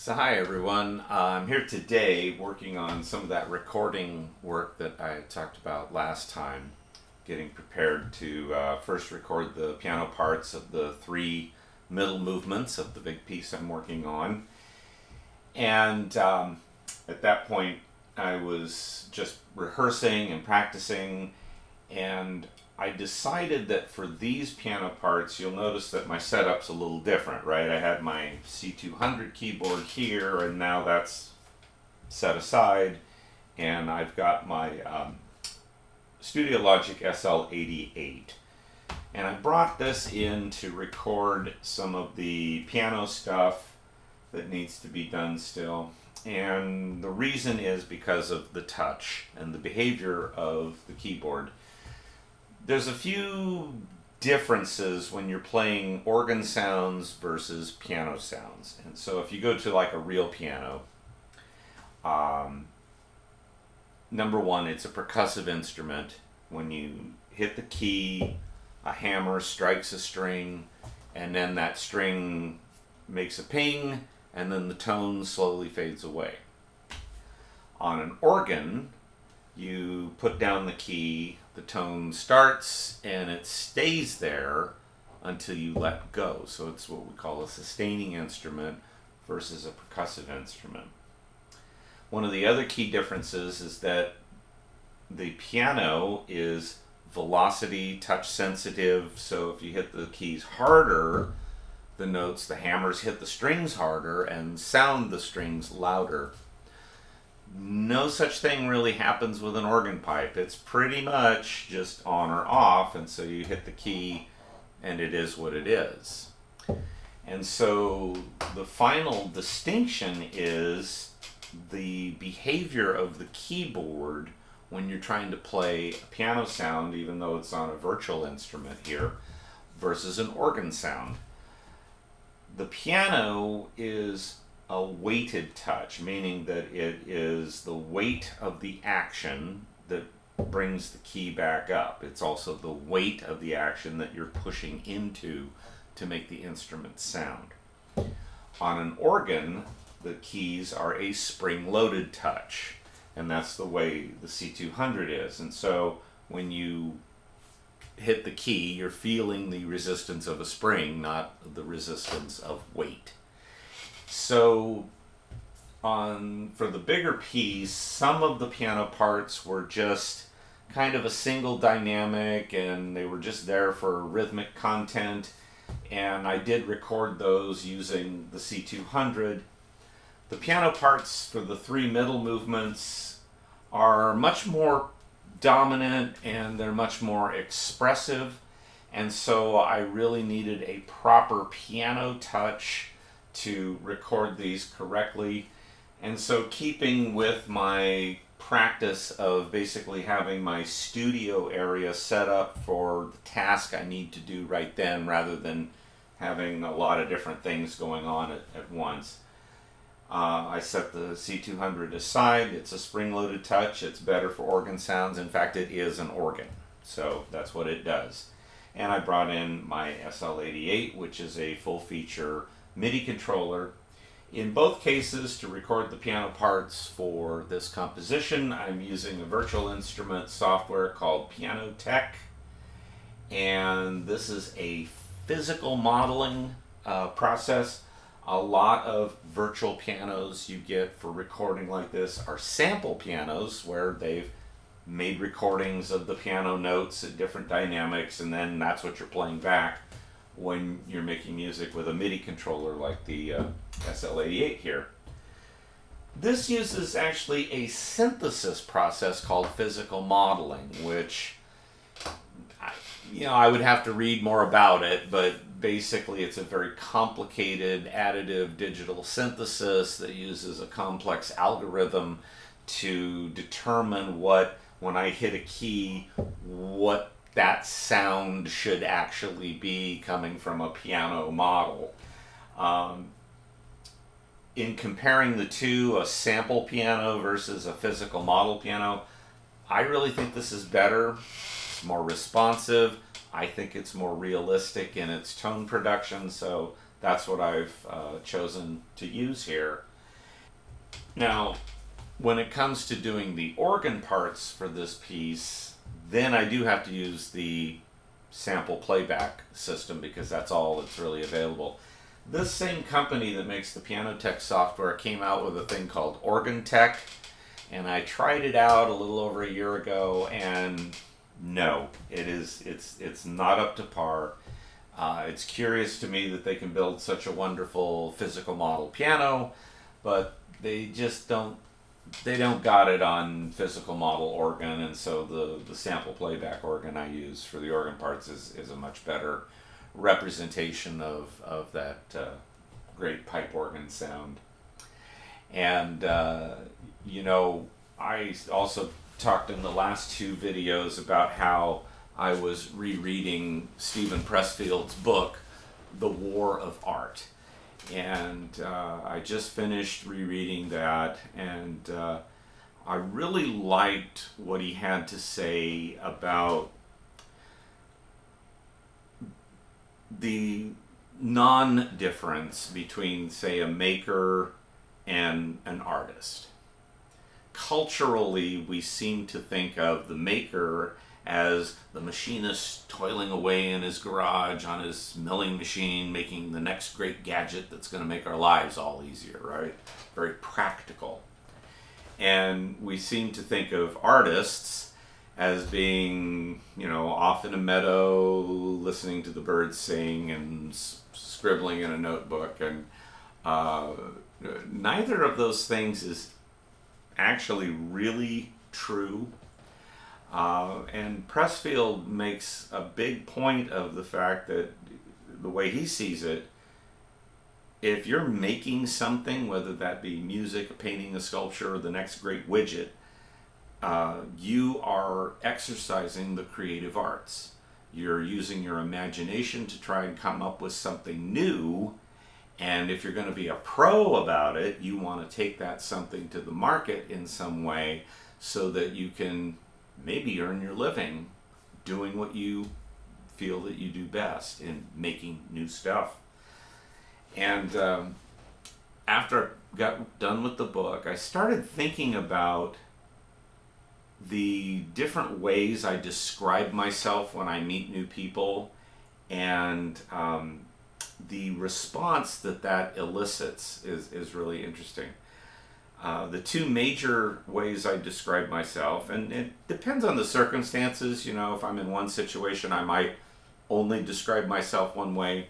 So hi everyone, I'm here today working on some of that recording work that I talked about last time, getting prepared to first record the piano parts of the three middle movements of the big piece I'm working on. And at that point I was just rehearsing and practicing, and I decided that for these piano parts, you'll notice that my setup's a little different, right? I had my C200 keyboard here, and now that's set aside, and I've got my Studio Logic SL88. And I brought this in to record some of the piano stuff that needs to be done still. And the reason is because of the touch and the behavior of the keyboard. There's a few differences when you're playing organ sounds versus piano sounds. And so if you go to like a real piano, number one, it's a percussive instrument. When you hit the key, a hammer strikes a string, and then that string makes a ping, and then the tone slowly fades away. On an organ, you put down the key, the tone starts, and it stays there until you let go. So it's what we call a sustaining instrument versus a percussive instrument. One of the other key differences is that the piano is velocity, touch sensitive, so if you hit the keys harder, the notes, the hammers hit the strings harder and sound the strings louder. No such thing really happens with an organ pipe. It's pretty much just on or off, and so you hit the key and it is what it is. And so the final distinction is the behavior of the keyboard when you're trying to play a piano sound, even though it's on a virtual instrument here, versus an organ sound. The piano is a weighted touch, meaning that it is the weight of the action that brings the key back up. It's also the weight of the action that you're pushing into to make the instrument sound. On an organ, the keys are a spring-loaded touch, and that's the way the C200 is. And so when you hit the key, you're feeling the resistance of a spring, not the resistance of weight. So for the bigger piece, some of the piano parts were just kind of a single dynamic, and they were just there for rhythmic content, and I did record those using the C200. The piano parts for the three middle movements are much more dominant, and they're much more expressive, and so I really needed a proper piano touch to record these correctly. And so, keeping with my practice of basically having my studio area set up for the task I need to do right then, rather than having a lot of different things going on at once, I set the C200 aside. It's a spring-loaded touch. It's better for organ sounds. In fact, it is an organ, so that's what it does. And I brought in my SL88, which is a full-feature MIDI controller. In both cases, to record the piano parts for this composition, I'm using a virtual instrument software called Piano Tech, and this is a physical modeling process. A lot of virtual pianos you get for recording like this are sample pianos, where they've made recordings of the piano notes at different dynamics, and then that's what you're playing back when you're making music with a MIDI controller like the SL88 here. This uses actually a synthesis process called physical modeling, which I would have to read more about it, but basically it's a very complicated additive digital synthesis that uses a complex algorithm to determine when I hit a key, what that sound should actually be coming from a piano model. In comparing the two, a sample piano versus a physical model piano, I really think this is better. It's more responsive. I think it's more realistic in its tone production, so that's what I've chosen to use here. Now, when it comes to doing the organ parts for this piece, then I do have to use the sample playback system because that's all that's really available. This same company that makes the Piano Tech software came out with a thing called Organ Tech, and I tried it out a little over a year ago, and no, it's not up to par. It's curious to me that they can build such a wonderful physical model piano, but they don't got it on physical model organ, and so the sample playback organ I use for the organ parts is a much better representation of that great pipe organ sound. And I also talked in the last two videos about how I was rereading Stephen Pressfield's book, The War of Art. And I just finished rereading that, and I really liked what he had to say about the non-difference between, say, a maker and an artist. Culturally, we seem to think of the maker as the machinist toiling away in his garage on his milling machine, making the next great gadget that's going to make our lives all easier, right? Very practical. And we seem to think of artists as being, off in a meadow, listening to the birds sing and scribbling in a notebook. And neither of those things is actually really true. And Pressfield makes a big point of the fact that the way he sees it, if you're making something, whether that be music, a painting, a sculpture, or the next great widget, you are exercising the creative arts. You're using your imagination to try and come up with something new. And if you're going to be a pro about it, you want to take that something to the market in some way so that you can maybe earn your living doing what you feel that you do best in making new stuff. And after I got done with the book, I started thinking about the different ways I describe myself when I meet new people, and the response that elicits is really interesting. The two major ways I describe myself, and it depends on the circumstances. If I'm in one situation, I might only describe myself one way.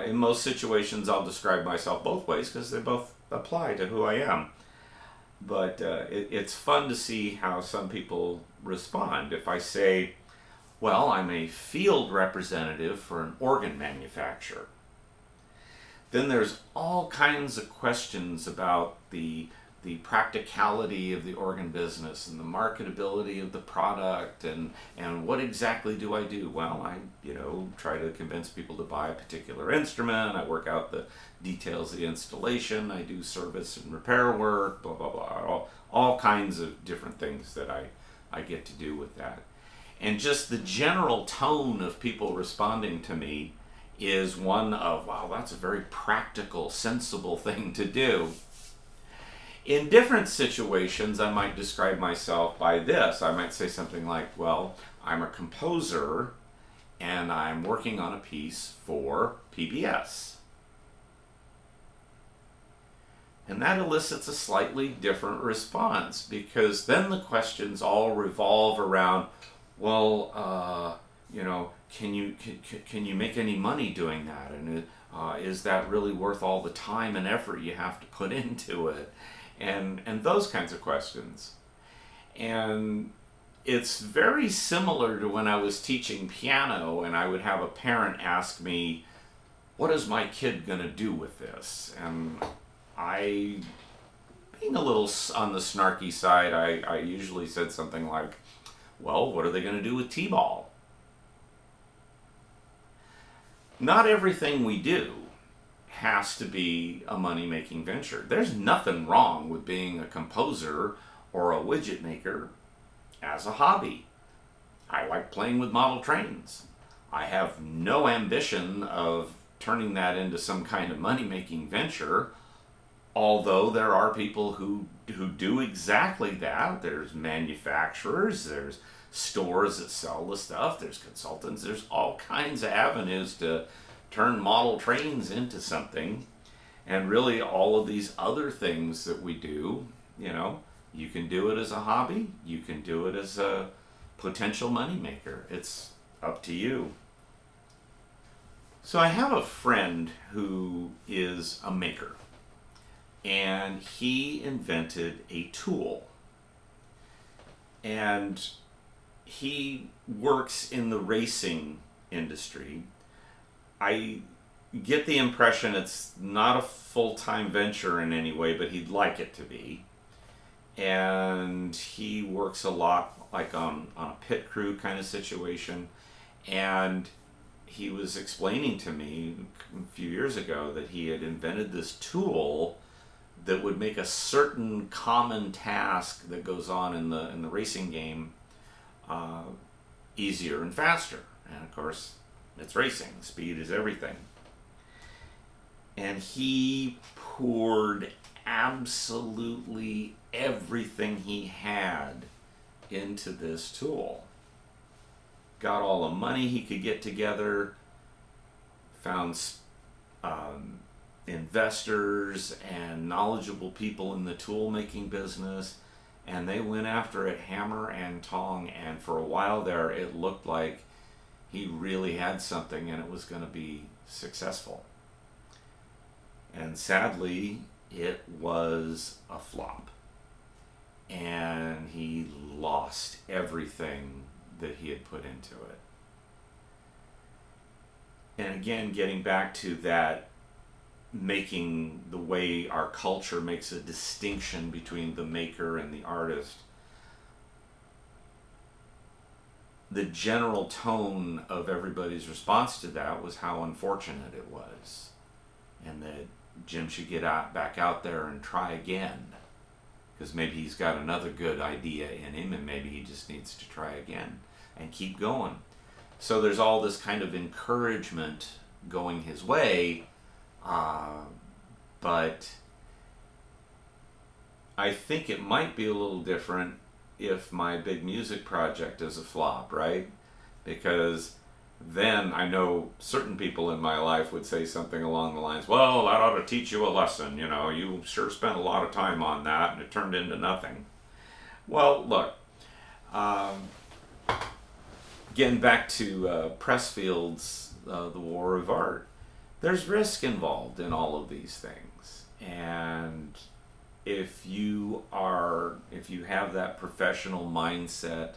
In most situations, I'll describe myself both ways because they both apply to who I am. But it's fun to see how some people respond. If I say, well, I'm a field representative for an organ manufacturer, then there's all kinds of questions about the practicality of the organ business and the marketability of the product and what exactly do I do? Well, I try to convince people to buy a particular instrument. I work out the details of the installation. I do service and repair work, blah, blah, blah. All kinds of different things that I get to do with that. And just the general tone of people responding to me is one of, wow, that's a very practical, sensible thing to do. In different situations, I might describe myself by this. I might say something like, well, I'm a composer and I'm working on a piece for PBS. And that elicits a slightly different response because then the questions all revolve around, well, can you make any money doing that? And is that really worth all the time and effort you have to put into it? And those kinds of questions. And it's very similar to when I was teaching piano and I would have a parent ask me, what is my kid going to do with this? And I, being a little on the snarky side, I usually said something like, well, what are they going to do with t-ball? Not everything we do has to be a money-making venture. There's nothing wrong with being a composer or a widget maker as a hobby. I like playing with model trains. I have no ambition of turning that into some kind of money-making venture. Although there are people who do exactly that. There's manufacturers, there's stores that sell the stuff, there's consultants, there's all kinds of avenues to turn model trains into something. And really, all of these other things that we do, you can do it as a hobby, you can do it as a potential moneymaker. It's up to you. So I have a friend who is a maker, and he invented a tool. And he works in the racing industry. I get the impression it's not a full-time venture in any way, but he'd like it to be. And he works a lot like on a pit crew kind of situation. And he was explaining to me a few years ago that he had invented this tool that would make a certain common task that goes on in the racing game easier and faster. And of course, it's racing. Speed is everything. And he poured absolutely everything he had into this tool. Got all the money he could get together, found investors and knowledgeable people in the tool making business, and they went after it hammer and tong. And for a while there, it looked like he really had something and it was going to be successful. And sadly, it was a flop. And he lost everything that he had put into it. And again, getting back to that, making the way our culture makes a distinction between the maker and the artist. The general tone of everybody's response to that was how unfortunate it was, and that Jim should get back out there and try again, because maybe he's got another good idea in him, and maybe he just needs to try again and keep going. So there's all this kind of encouragement going his way, but I think it might be a little different if my big music project is a flop, right? Because then I know certain people in my life would say something along the lines, well, that ought to teach you a lesson, you sure spent a lot of time on that and it turned into nothing. Well, look, getting back to Pressfield's The War of Art, there's risk involved in all of these things. And if you have that professional mindset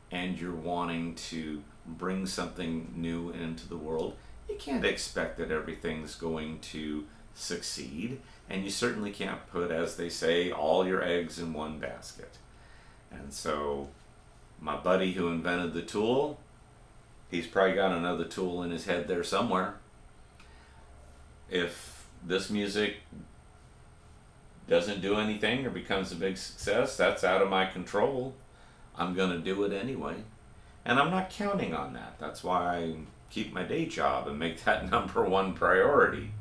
and you're wanting to bring something new into the world, you can't expect that everything's going to succeed, and you certainly can't put, as they say, all your eggs in one basket. And so my buddy who invented the tool, he's probably got another tool in his head there somewhere. If this music doesn't do anything or becomes a big success, that's out of my control. I'm going to do it anyway. And I'm not counting on that. That's why I keep my day job and make that number one priority.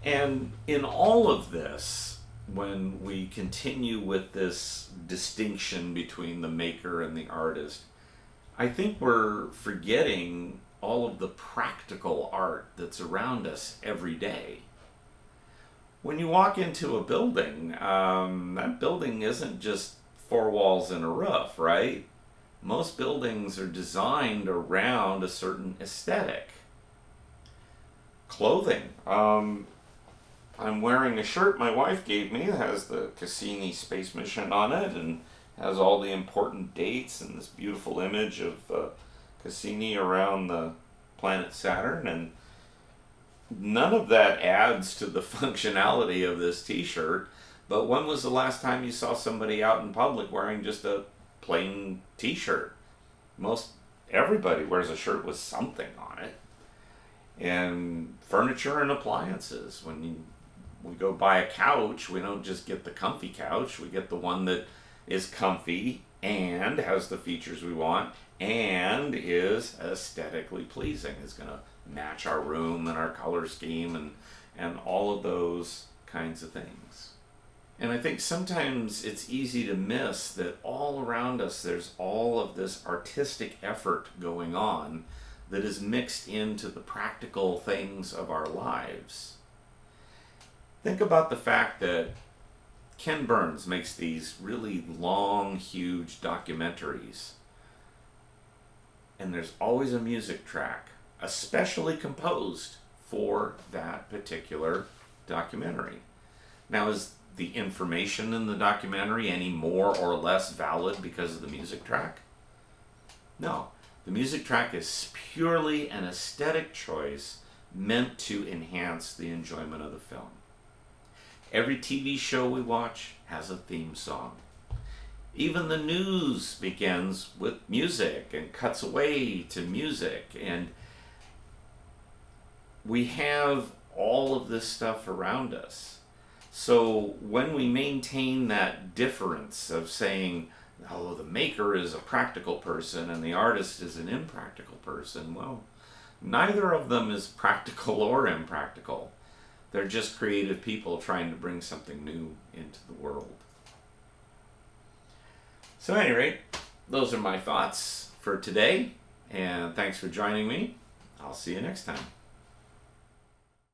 And in all of this, when we continue with this distinction between the maker and the artist, I think we're forgetting all of the practical art that's around us every day. When you walk into a building, that building isn't just four walls and a roof, right? Most buildings are designed around a certain aesthetic. Clothing. I'm wearing a shirt my wife gave me that has the Cassini space mission on it and has all the important dates and this beautiful image of Cassini around the planet Saturn, and none of that adds to the functionality of this t-shirt. But when was the last time you saw somebody out in public wearing just a plain t-shirt? Most everybody wears a shirt with something on it. And furniture and appliances. When we go buy a couch, we don't just get the comfy couch. We get the one that is comfy and has the features we want and is aesthetically pleasing. Is going to match our room and our color scheme and all of those kinds of things. And I think sometimes it's easy to miss that all around us there's all of this artistic effort going on that is mixed into the practical things of our lives. Think about the fact that Ken Burns makes these really long, huge documentaries. And there's always a music track, especially composed for that particular documentary. Now, is the information in the documentary any more or less valid because of the music track? No. The music track is purely an aesthetic choice meant to enhance the enjoyment of the film. Every TV show we watch has a theme song. Even the news begins with music and cuts away to music. And we have all of this stuff around us. So when we maintain that difference of saying, oh, the maker is a practical person and the artist is an impractical person, well, neither of them is practical or impractical. They're just creative people trying to bring something new into the world. So at any rate, those are my thoughts for today, and thanks for joining me. I'll see you next time.